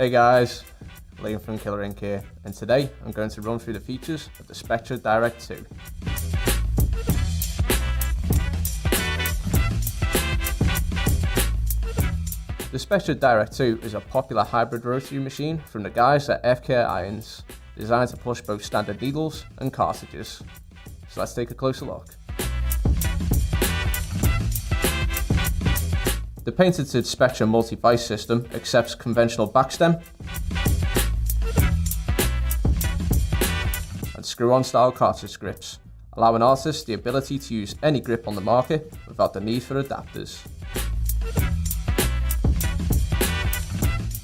Hey guys, Raim from Killer Ink here, and today I'm going to run through the features of the Spektra Direkt 2. The Spektra Direkt 2 is a popular hybrid rotary machine from the guys at FK Irons, designed to push both standard needles and cartridges. So let's take a closer look. The patented Spektra MultiVise system accepts conventional backstem and screw-on style cartridge grips, allowing artists the ability to use any grip on the market without the need for adapters.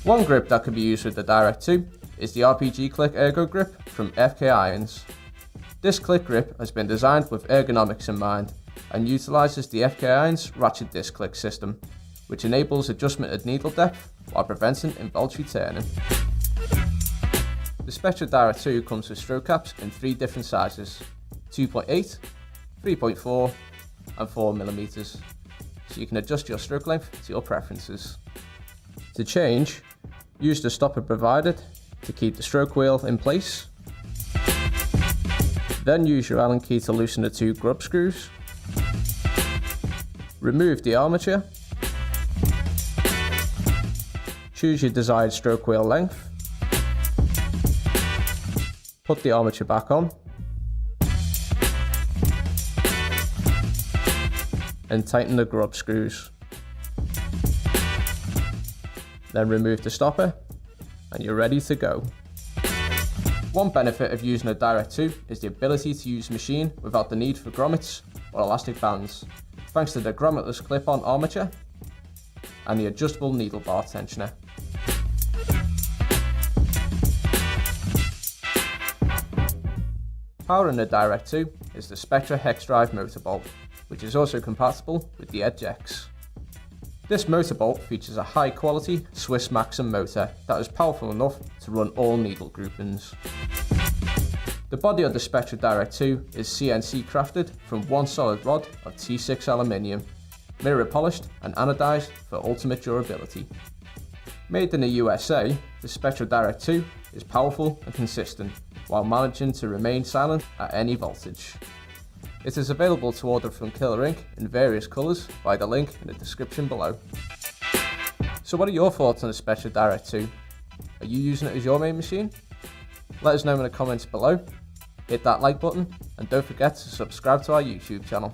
One grip that can be used with the Direkt 2 is the RPG Click Ergo Grip from FK Irons. This click grip has been designed with ergonomics in mind and utilises the FK Irons ratchet disc click system, which enables adjustment of needle depth while preventing involuntary turning. The Spektra Direkt 2 comes with stroke caps in 3 different sizes: 2.8, 3.4 and 4mm, so you can adjust your stroke length to your preferences. To change, use the stopper provided to keep the stroke wheel in place. Then use your Allen key to loosen the 2 grub screws. Remove the armature. Choose your desired stroke wheel length. Put the armature back on. And tighten the grub screws. Then remove the stopper and you're ready to go. One benefit of using a Direkt 2 is the ability to use the machine without the need for grommets or elastic bands, thanks to the grommetless clip-on armature and the adjustable needle bar tensioner. Powering the Direkt 2 is the Spektra hex drive motor bolt, which is also compatible with the Edge X. This motor bolt features a high quality Swiss Maxim motor that is powerful enough to run all needle groupings. The body of the Spektra Direkt 2 is CNC crafted from one solid rod of T6 aluminium, mirror polished and anodized for ultimate durability. Made in the USA, the Spektra Direkt 2 is powerful and consistent while managing to remain silent at any voltage. It is available to order from Killer Ink in various colours via the link in the description below. So what are your thoughts on the Spektra Direkt 2? Are you using it as your main machine? Let us know in the comments below, hit that like button and don't forget to subscribe to our YouTube channel.